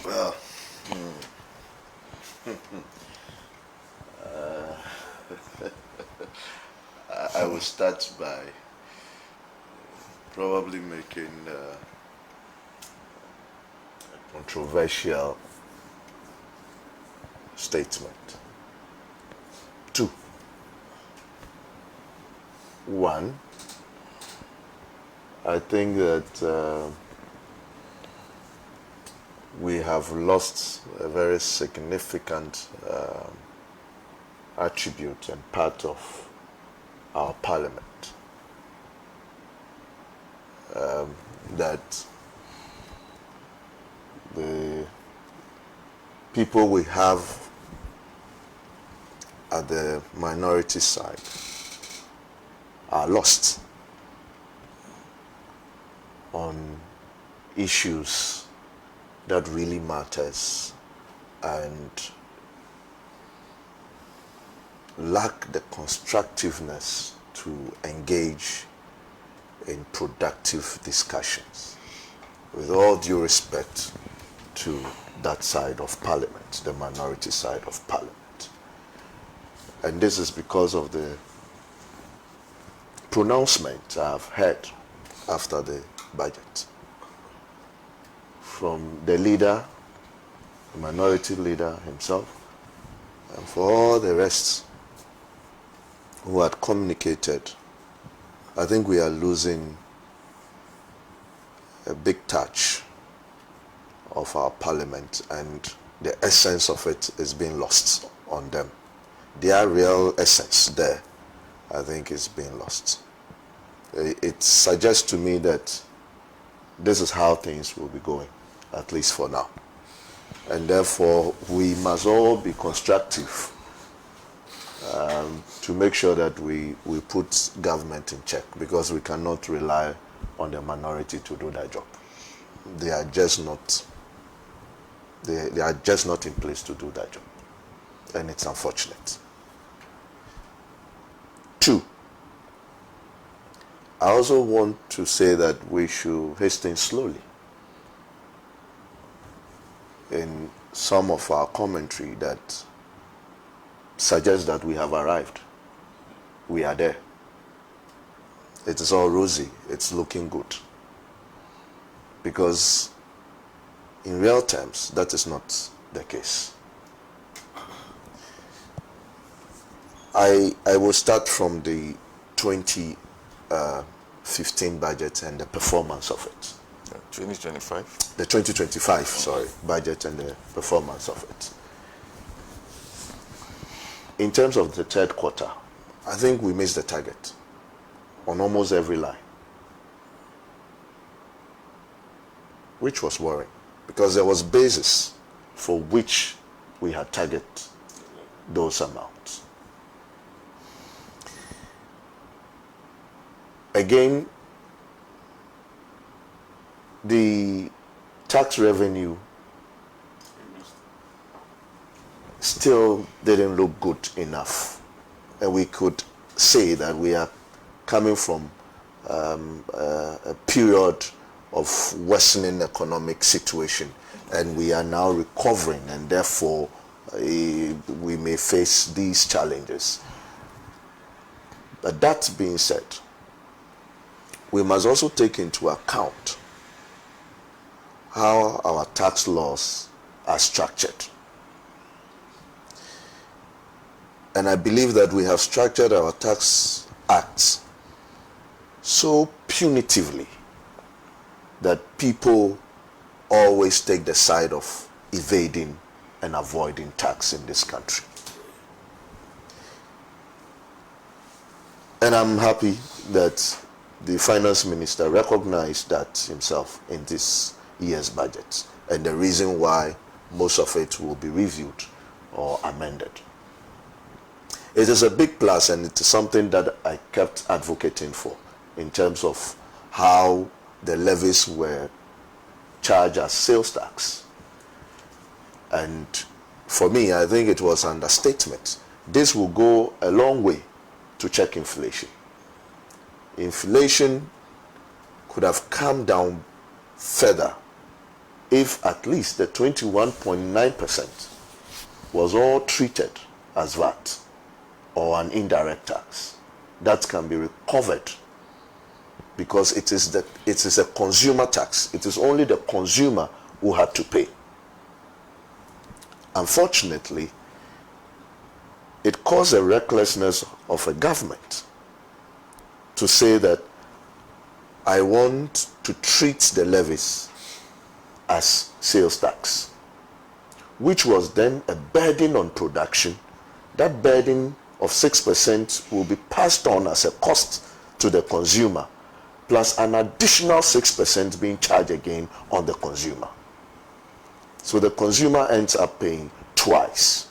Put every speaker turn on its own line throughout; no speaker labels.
Well, I will start by probably making a controversial statement. 2. 1, I think that we have lost a very significant attribute and part of our parliament. That the people we have at the minority side are lost on issues that really matters and lack the constructiveness to engage in productive discussions, with all due respect to that side of parliament, the minority side of parliament. And this is because of the pronouncement I've heard after the budget from the leader, the minority leader himself, and for all the rest who had communicated. I think we are losing a big touch of our parliament, and the essence of it is being lost on them. Their real essence there, I think, is being lost. It suggests to me that this is how things will be going, at least for now. And therefore, we must all be constructive to make sure that we put government in check, because we cannot rely on the minority to do their job. They are just not in place to do that job, and it's unfortunate. 2, I also want to say that we should hasten slowly in some of our commentary that suggests that we have arrived. We are there. It is all rosy. It's looking good. Because in real terms, that is not the case. I will start from the 2015 budget and the performance of it.
2025?
The 2025, budget and the performance of it. In terms of the third quarter, I think we missed the target on almost every line, which was worrying, because there was basis for which we had targeted those amounts. Again, the tax revenue still didn't look good enough, and we could say that we are coming from a period of worsening economic situation, and we are now recovering, and therefore we may face these challenges. But that being said, we must also take into account how our tax laws are structured. And I believe that we have structured our tax acts so punitively that people always take the side of evading and avoiding tax in this country. And I'm happy that the finance minister recognized that himself in this year's budget, and the reason why most of it will be reviewed or amended. It is a big plus, and it is something that I kept advocating for in terms of how the levies were charged as sales tax. And for me, I think it was an understatement. This will go a long way to check inflation. Inflation could have come down further if at least the 21.9% was all treated as VAT or an indirect tax that can be recovered, because it is a consumer tax. It is only the consumer who had to pay. Unfortunately, it caused a recklessness of a government to say that I want to treat the levies as sales tax, which was then a burden on production. That burden of 6% will be passed on as a cost to the consumer, plus an additional 6% being charged again on the consumer. So the consumer ends up paying twice,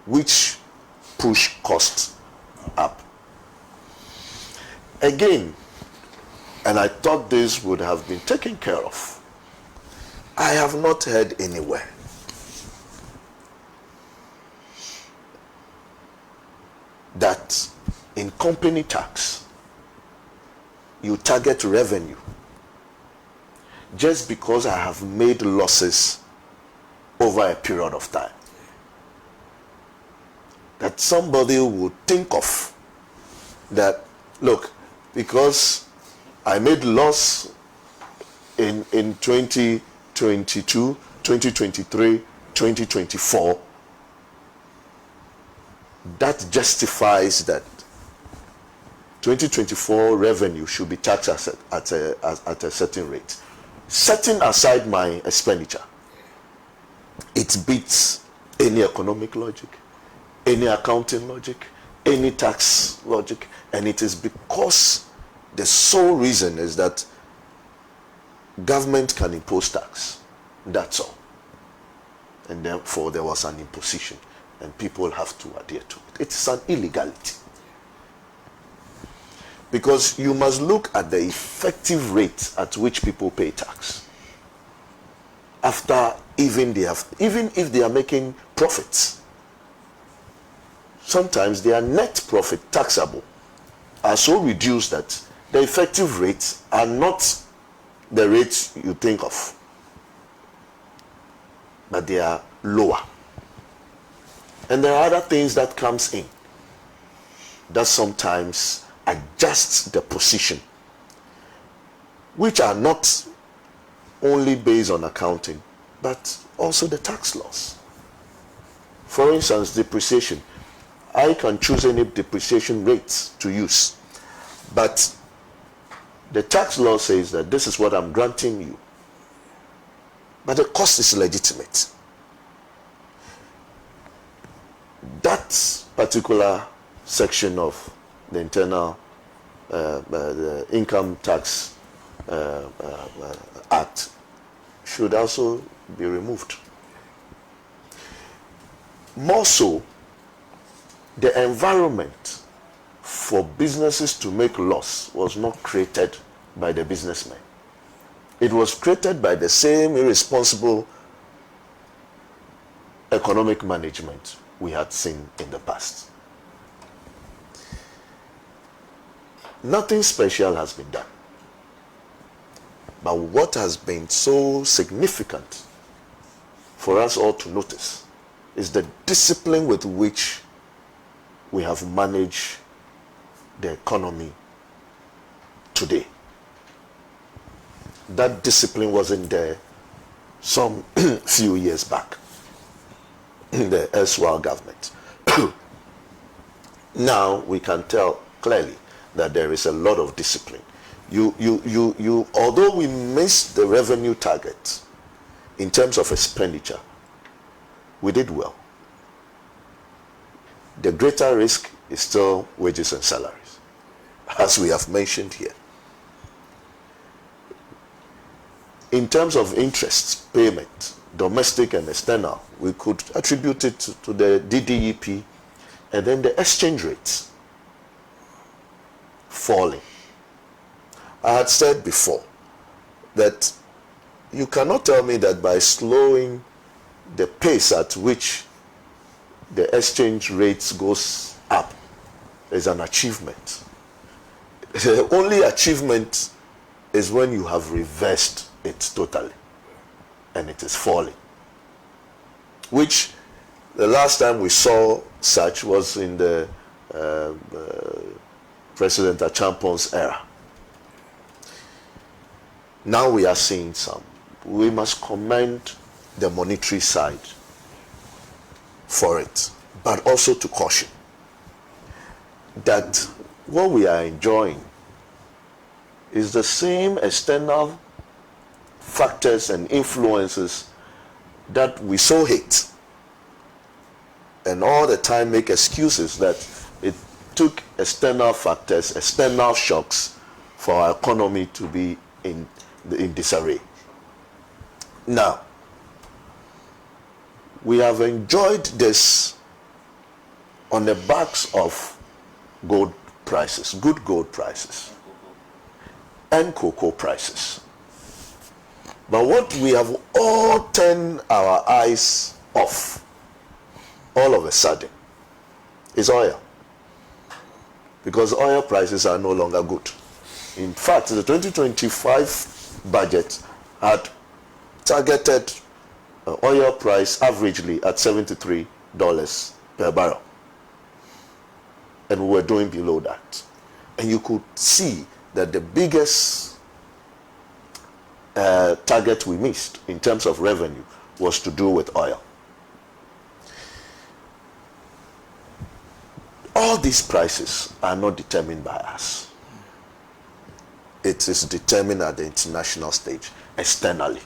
which push costs up. Again, and I thought this would have been taken care of, I have not heard anywhere that in company tax you target revenue just because I have made losses over a period of time. That somebody would think of that, look, because I made loss in 2022, 2023, 2024, that justifies that 2024 revenue should be taxed at a certain rate. Setting aside my expenditure, it beats any economic logic, any accounting logic, any tax logic, and it is because the sole reason is that government can impose tax. That's all. And therefore there was an imposition and people have to adhere to it. It's an illegality. Because you must look at the effective rate at which people pay tax. After even if they are making profits, sometimes their net profit taxable are so reduced that the effective rates are not the rates you think of, but they are lower. And there are other things that comes in that sometimes adjusts the position, which are not only based on accounting, but also the tax laws. For instance, depreciation. I can choose any depreciation rates to use, but the tax law says that this is what I'm granting you, but the cost is legitimate. That particular section of the internal the income tax act should also be removed. More so, the environment for businesses to make loss was not created by the businessmen. It was created by the same irresponsible economic management we had seen in the past. Nothing special has been done. But what has been so significant for us all to notice is the discipline with which we have managed the economy today. That discipline wasn't there some few years back in the erstwhile government. Now we can tell clearly that there is a lot of discipline. Although we missed the revenue target in terms of expenditure, we did well. The greater risk is still wages and salaries, as we have mentioned here. In terms of interest payment, domestic and external, we could attribute it to the DDEP and then the exchange rates falling. I had said before that you cannot tell me that by slowing the pace at which the exchange rates goes up is an achievement. The only achievement is when you have reversed it totally, and it is falling. Which the last time we saw such was in the President Achampon's era. Now we are seeing some. We must commend the monetary side for it, but also to caution that what we are enjoying is the same external factors and influences that we so hate, and all the time make excuses that it took external factors, external shocks for our economy to be in disarray. Now, we have enjoyed this on the backs of gold prices, good gold prices, and cocoa prices. But what we have all turned our eyes off all of a sudden is oil. Because oil prices are no longer good. In fact, the 2025 budget had targeted oil price averagely at $73 per barrel. And we were doing below that. And you could see that the biggest target we missed in terms of revenue was to do with oil. All these prices are not determined by us. It is determined at the international stage, externally.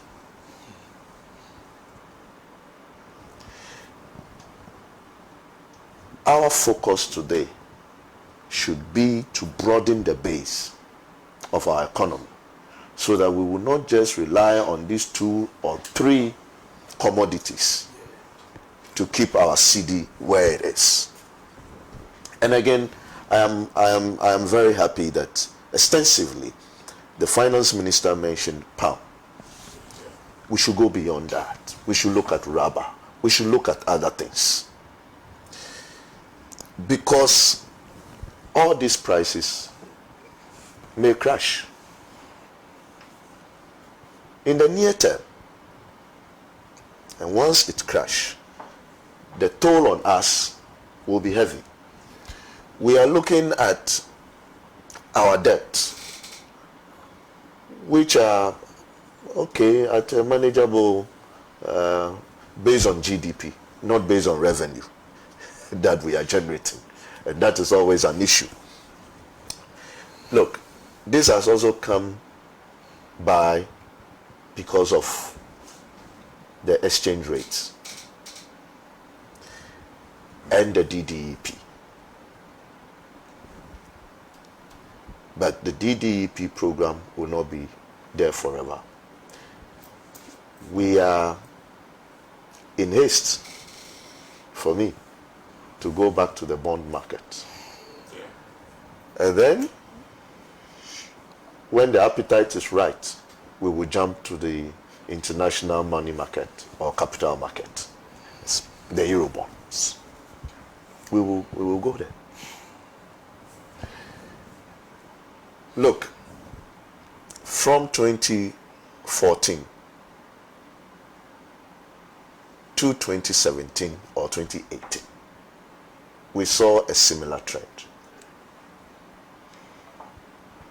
Our focus today should be to broaden the base of our economy so that we will not just rely on these 2 or 3 commodities to keep our CD where it is. And again, I am very happy that extensively the finance minister mentioned palm. We should go beyond that. We should look at rubber. We should look at other things. Because all these prices may crash in the near term. And once it crashes, the toll on us will be heavy. We are looking at our debts, which are okay at a manageable based on GDP, not based on revenue that we are generating. And that is always an issue. Look, this has also come by because of the exchange rates and the DDEP. But the DDEP program will not be there forever. We are in haste, for me, to go back to the bond market. And then, when the appetite is right, we will jump to the international money market or capital market, the Euro bonds. We will go there. Look, from 2014 to 2017 or 2018, we saw a similar trend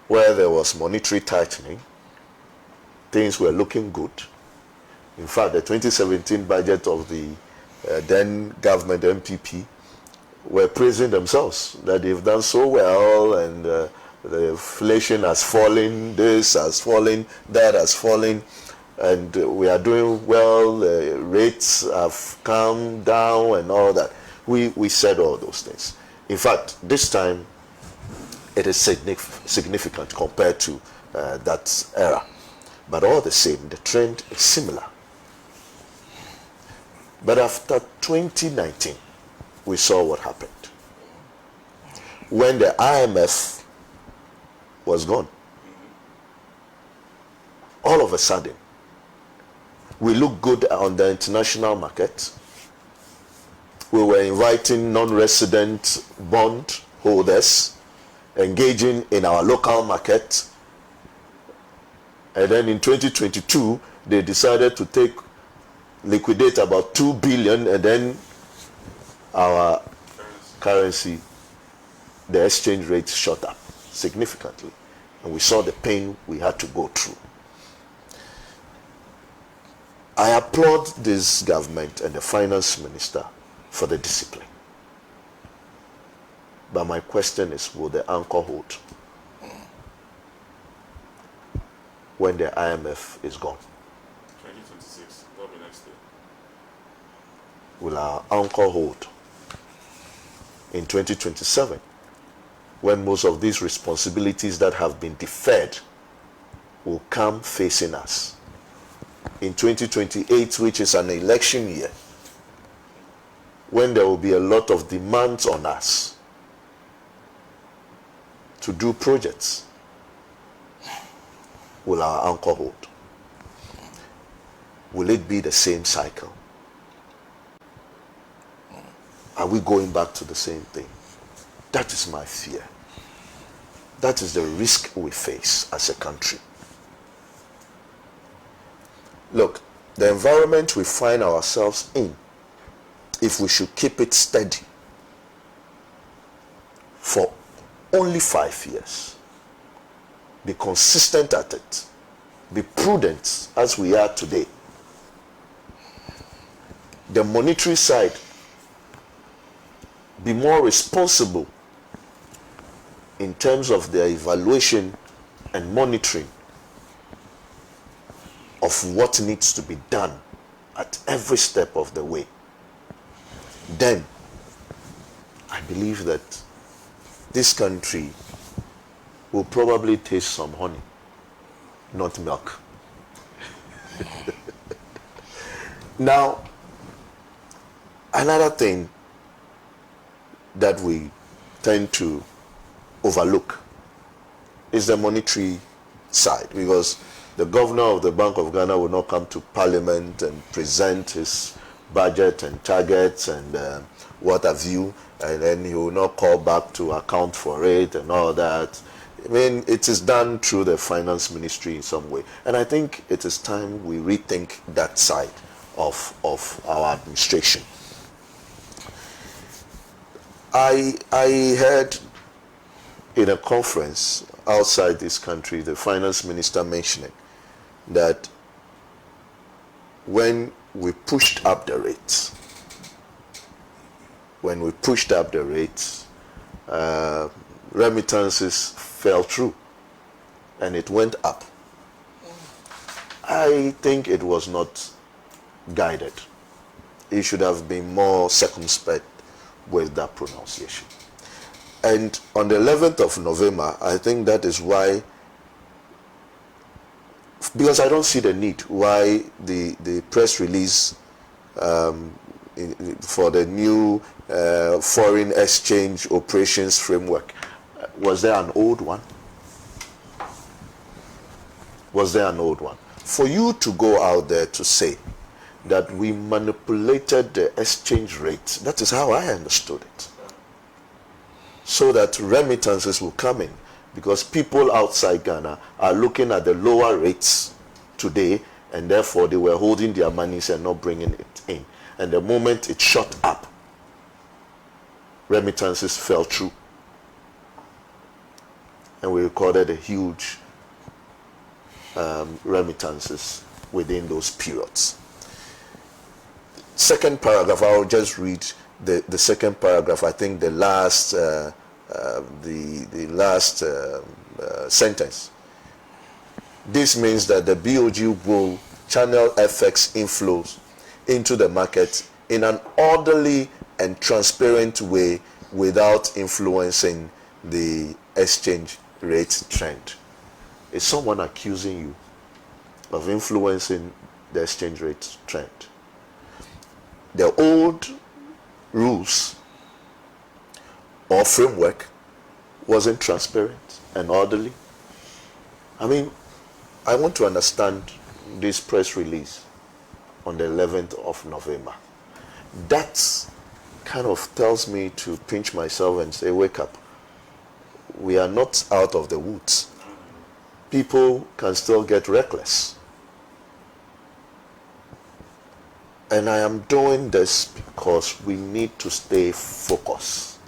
where there was monetary tightening. Things were looking good. In fact, the 2017 budget of the then government MPP were praising themselves that they've done so well, and the inflation has fallen, this has fallen, that has fallen, and we are doing well, the rates have come down and all that. We said all those things. In fact, this time it is significant compared to that era. But all the same, the trend is similar. But after 2019, we saw what happened. When the IMF was gone, all of a sudden, we looked good on the international market. We were inviting non-resident bond holders, engaging in our local market. And then in 2022, they decided to liquidate about 2 billion, and then our currency, the exchange rate shot up significantly. And we saw the pain we had to go through. I applaud this government and the finance minister for the discipline. But my question is, will the anchor hold when the IMF is gone?
2026, that'll be next year.
Will our anchor hold in 2027 when most of these responsibilities that have been deferred will come facing us? In 2028, which is an election year, when there will be a lot of demands on us to do projects, will our anchor hold? Will it be the same cycle? Are we going back to the same thing? That is my fear. That is the risk we face as a country. Look, the environment we find ourselves in, if we should keep it steady for only 5 years, be consistent at it, be prudent as we are today, the monetary side, be more responsible in terms of the evaluation and monitoring of what needs to be done at every step of the way, then I believe that this country will probably taste some honey, not milk. Now, another thing that we tend to overlook is the monetary side, because the governor of the Bank of Ghana will not come to Parliament and present his budget and targets and what have you, and then he will not call back to account for it and all that. I mean, it is done through the finance ministry in some way. And I think it is time we rethink that side of our administration. I heard in a conference outside this country the finance minister mentioning that when we pushed up the rates, remittances fell through and it went up. I think it was not guided. He should have been more circumspect with that pronunciation. And on the 11th of November, I think that is why, because I don't see the need why the press release for the new foreign exchange operations framework, was there an old one? Was there an old one? For you to go out there to say that we manipulated the exchange rate, that is how I understood it, so that remittances will come in, because people outside Ghana are looking at the lower rates today, and therefore they were holding their monies and not bringing it in. And the moment it shot up, remittances fell through, and we recorded a huge remittances within those periods. Second paragraph, I'll just read the second paragraph. I think the last sentence. This means that the BOG will channel FX inflows into the market in an orderly and transparent way without influencing the exchange rate trend. Is someone accusing you of influencing the exchange rate trend? The old rules or framework wasn't transparent and orderly. I mean, I want to understand this press release on the 11th of November. That kind of tells me to pinch myself and say, wake up. We are not out of the woods. people can still get reckless. And I am doing this because we need to stay focused.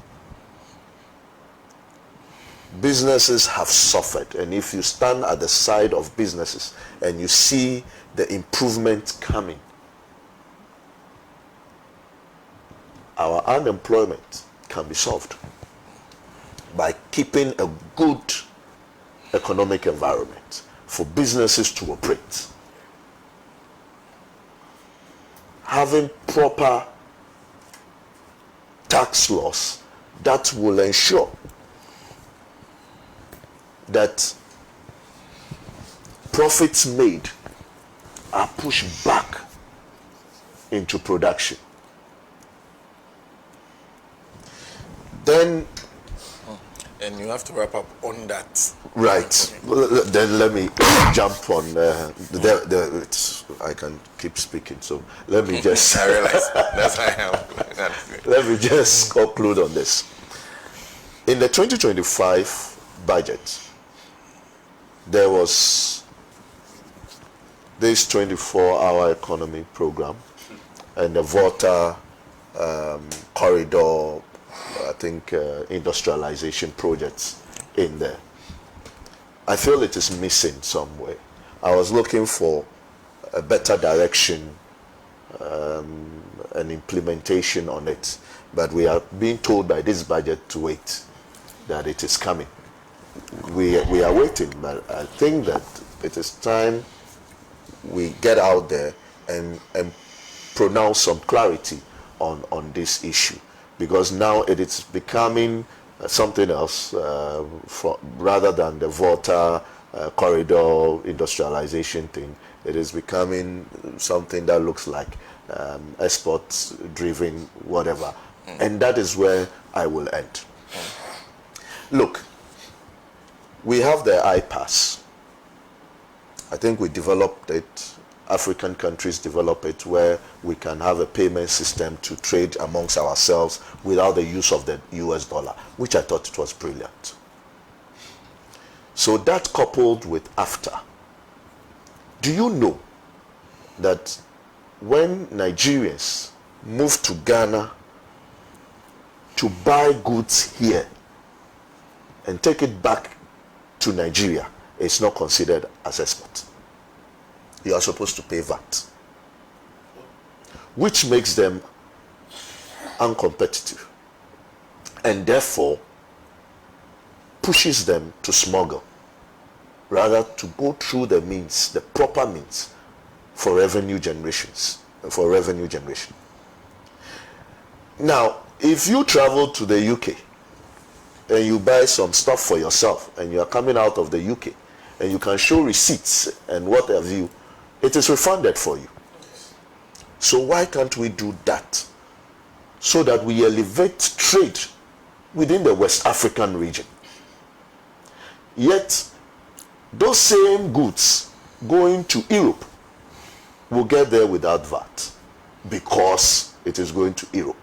Businesses have suffered, and if you stand at the side of businesses and you see the improvement coming, our unemployment can be solved by keeping a good economic environment for businesses to operate. Having proper tax laws that will ensure that profits made are pushed back into production. Then,
and you have to wrap up on that.
right. Well, then let me jump on. I can keep speaking, so let me just.
I realize that's how I am.
Let me just conclude on this. In the 2025 budget, there was this 24-hour economy program and the Volta corridor, I think, industrialization projects in there. I feel it is missing somewhere. I was looking for a better direction and implementation on it, but we are being told by this budget to wait, that it is coming. We are waiting, but I think that it is time we get out there and pronounce some clarity on this issue, because now it is becoming something else rather than the Volta corridor industrialization thing. It is becoming something that looks like export driven whatever, and that is where I will end. Look, we have the iPass. I think we developed it, African countries develop it, where we can have a payment system to trade amongst ourselves without the use of the US dollar, which I thought it was brilliant. So that coupled with AFTA, do you know that when Nigerians move to Ghana to buy goods here and take it back to Nigeria, it's not considered as export? You are supposed to pay VAT, which makes them uncompetitive and therefore pushes them to smuggle rather to go through the means, the proper means for revenue generation. Now, if you travel to the UK and you buy some stuff for yourself and you are coming out of the UK and you can show receipts and what have you, it is refunded for you. So why can't we do that so that we elevate trade within the West African region? Yet those same goods going to Europe will get there without VAT because it is going to Europe.